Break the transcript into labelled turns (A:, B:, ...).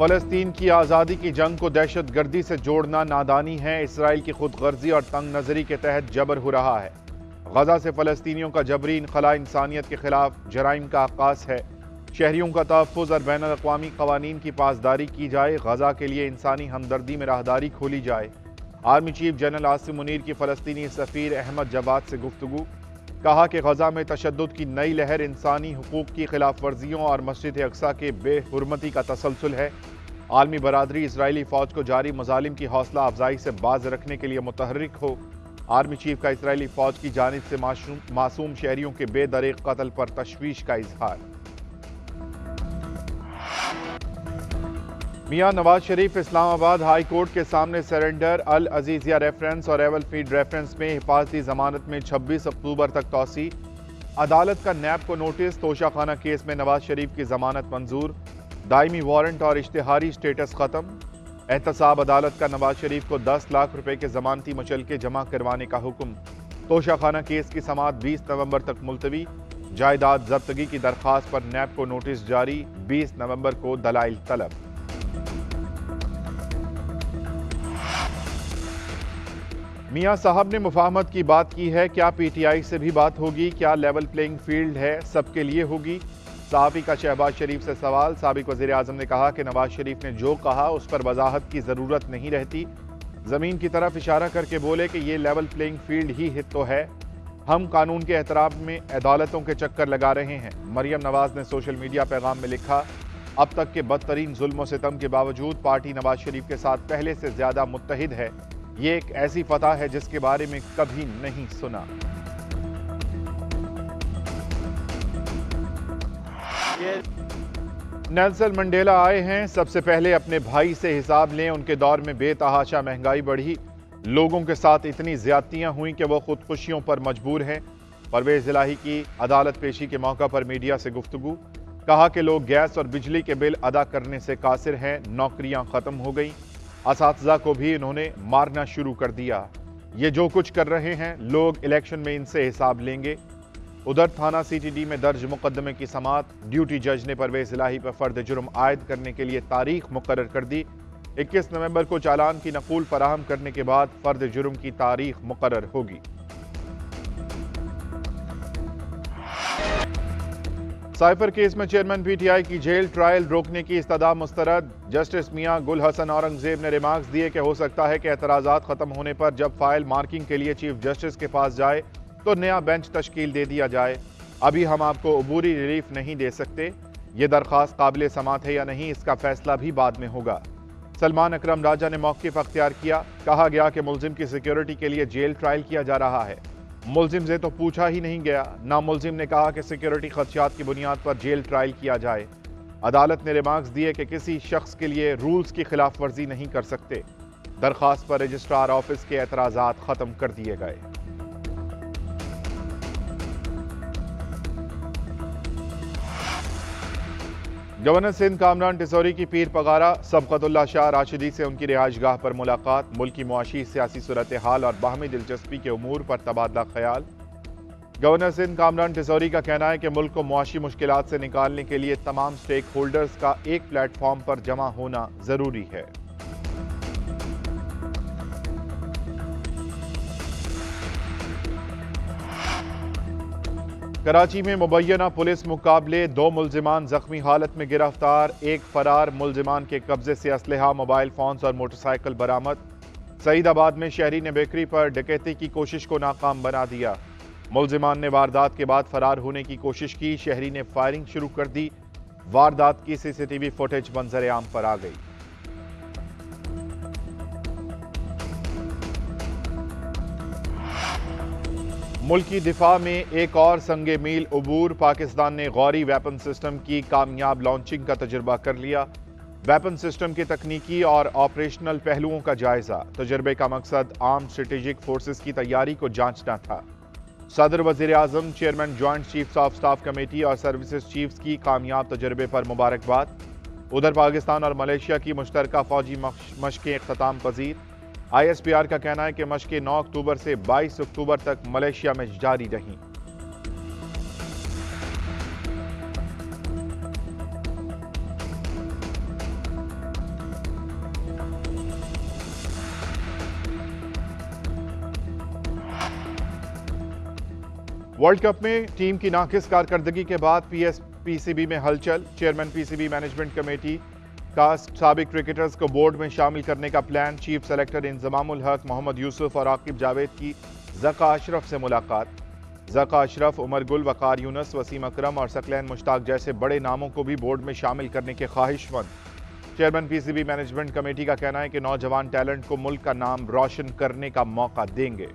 A: फलस्तीन की आज़ादी की जंग को दहशतगर्दी से जोड़ना नादानी है। इसराइल की खुदगर्जी और तंग नजरी के तहत जबर हो रहा है। गजा से फलस्तीनियों का जबरी इनखला इंसानियत के खिलाफ जराइम का आगाज है। शहरियों का तहफ़्फ़ुज़ और बैनुल अक़वामी क़वानीन की पासदारी की जाए। गजा के लिए इंसानी हमदर्दी में राहदारी खोली जाए। Army chief general Asim Munir की फ़लस्तीनी सफ़ीर अहमद जवाद से गुफ्तगू। कहा कि गजा में तशद्दुद की नई लहर इंसानी हुकूक की खिलाफ वर्जियों और मस्जिद अक्सा के बेहुरमती का तसलसल है। आलमी बरादरी इसराइली फ़ौज को जारी मजालिम की हौसला अफजाई से बाज रखने के लिए मुतहर्रिक हो। आर्मी चीफ का इसराइली फ़ौज की जानिब से मासूम शहरियों के बेदरीग कत्ल पर तशवीश का इजहार। मियां नवाज शरीफ इस्लामाबाद हाई कोर्ट के सामने सरेंडर। अल अजीजिया रेफरेंस और एवल फीड रेफरेंस में हिफाजती जमानत में 26 अक्टूबर तक तौसी। अदालत का नैब को नोटिस। तोशाखाना केस में नवाज शरीफ की जमानत मंजूर। दायमी वारंट और इश्तिहारी स्टेटस खत्म। एहतसाब अदालत का नवाज शरीफ को 10 लाख रुपए के जमानती मुचलके जमा करवाने का हुक्म। तोशाखाना केस की समाअत 20 नवंबर तक मुलतवी। जायदाद जब्तगी की दरख्वास्त पर नैब को नोटिस जारी। 20 नवंबर को दलाइल तलब। मियां साहब ने मुफाहमत की बात की है। क्या पीटीआई से भी बात होगी? क्या लेवल प्लेइंग फील्ड है सबके लिए होगी? सहाफ़ी का शहबाज शरीफ से सवाल। साबिक वज़ीर आज़म ने कहा कि नवाज शरीफ ने जो कहा उस पर वजाहत की ज़रूरत नहीं रहती। ज़मीन की तरफ इशारा करके बोले कि ये लेवल प्लेइंग फील्ड ही तो है। हम कानून के एहतराम में अदालतों के चक्कर लगा रहे हैं। मरियम नवाज ने सोशल मीडिया पैगाम में लिखा, अब तक के बदतरीन जुल्म सितम के बावजूद पार्टी नवाज शरीफ के साथ पहले से ज़्यादा मुत्तहिद है। ये एक ऐसी फतह है जिसके बारे में कभी नहीं सुना। नेल्सन मंडेला आए हैं। सबसे पहले अपने भाई से हिसाब लें। उनके दौर में बेतहाशा महंगाई बढ़ी, लोगों के साथ इतनी ज्यादतियां हुई कि वो खुदकुशियों पर मजबूर हैं। परवेज इलाही की अदालत पेशी के मौका पर मीडिया से गुफ्तगू। कहा कि लोग गैस और बिजली के बिल अदा करने से कासिर हैं। नौकरियां खत्म हो गई। असातिज़ा को भी इन्होंने मारना शुरू कर दिया। ये जो कुछ कर रहे हैं लोग इलेक्शन में इनसे हिसाब लेंगे। उधर थाना सीटीडी में दर्ज मुकदमे की समाअत। ड्यूटी जज ने परवेज इलाही पर फर्द जुर्म आयद करने के लिए तारीख मुकर्रर कर दी। 21 नवंबर को चालान की नकूल फराहम करने के बाद फर्द जुर्म की तारीख मुकर्रर होगी। साइफर केस में चेयरमैन पीटीआई की जेल ट्रायल रोकने की इस्तदा मुस्तरद। जस्टिस मियां गुल हसन औरंगजेब ने रिमार्क्स दिए कि हो सकता है कि एतराज़ात खत्म होने पर जब फाइल मार्किंग के लिए चीफ जस्टिस के पास जाए तो नया बेंच तश्कील दे दिया जाए। अभी हम आपको अबूरी रिलीफ नहीं दे सकते। ये दरख्वास्त काबिल समात है या नहीं, इसका फैसला भी बाद में होगा। सलमान अकरम राजा ने मौक़िफ़ अख्तियार किया। कहा गया कि मुल्जिम की सिक्योरिटी के लिए जेल ट्रायल किया जा रहा है। मुल्जिम से तो पूछा ही नहीं गया। नामुल्जिम ने कहा कि सिक्योरिटी खदशात की बुनियाद पर जेल ट्रायल किया जाए। अदालत ने रिमार्क्स दिए कि किसी शख्स के लिए रूल्स की खिलाफ वर्जी नहीं कर सकते। दरख्वास्त पर रजिस्ट्रार ऑफिस के एतराज़ात खत्म कर दिए गए। गवर्नर सिंध कामरान टिसौरी की पीर पगारा सबकतुल्लाह शाह राशिदी से उनकी रिहाइशगाह पर मुलाकात। मुल्क की मुआशी सियासी सूरत हाल और बाहमी दिलचस्पी के उमूर पर तबादला ख्याल। गवर्नर सिंध कामरान टिसौरी का कहना है कि मुल्क को मुआशी मुश्किलात से निकालने के लिए तमाम स्टेक होल्डर्स का एक प्लेटफॉर्म पर जमा होना जरूरी है। कराची में मुबैना पुलिस मुकाबले। 2 मुल्जिमान जख्मी हालत में गिरफ्तार। एक फरार मुल्जिमान के कब्जे से असलहा, मोबाइल फोन्स और मोटरसाइकिल बरामद। सईदाबाद में शहरी ने बेकरी पर डकैती की कोशिश को नाकाम बना दिया। मुल्जिमान ने वारदात के बाद फरार होने की कोशिश की। शहरी ने फायरिंग शुरू कर दी। वारदात की सीसीटीवी फुटेज मंजर आम पर आ गई। मुल्की दिफा में एक और संगे मील अबूर। पाकिस्तान ने गौरी वेपन सिस्टम की कामयाब लॉन्चिंग का तजुर्बा कर लिया। वेपन सिस्टम के तकनीकी और ऑपरेशनल पहलुओं का जायजा। तजुर्बे का मकसद आर्म स्ट्रेटेजिक फोर्सेस की तैयारी को जांचना था। सदर वजीर आजम, chairman joint chiefs of staff committee और सर्विसेज चीफ्स की कामयाब तजुर्बे पर मुबारकबाद। उधर पाकिस्तान और मलेशिया की मुश्तरका फौजी मशकें इख्तिताम पजीर। ISPR का कहना है कि मशकें 9 अक्टूबर से 22 अक्टूबर तक मलेशिया में जारी रहीं। वर्ल्ड कप में टीम की नाकिस कारकर्दगी के बाद पीसीबी में हलचल। चेयरमैन पीसीबी मैनेजमेंट कमेटी का साबिक क्रिकेटर्स को बोर्ड में शामिल करने का प्लान। चीफ सेलेक्टर इंजमामुल हक, मोहम्मद यूसुफ और आकिब जावेद की ज़का अशरफ से मुलाकात। ज़का अशरफ, उमर गुल, वकार यूनुस, वसीम अकरम और सकलैन मुश्ताक जैसे बड़े नामों को भी बोर्ड में शामिल करने के ख्वाहिशमंद। चेयरमैन पीसीबी मैनेजमेंट कमेटी का कहना है कि नौजवान टैलेंट को मुल्क का नाम रोशन करने का मौका देंगे।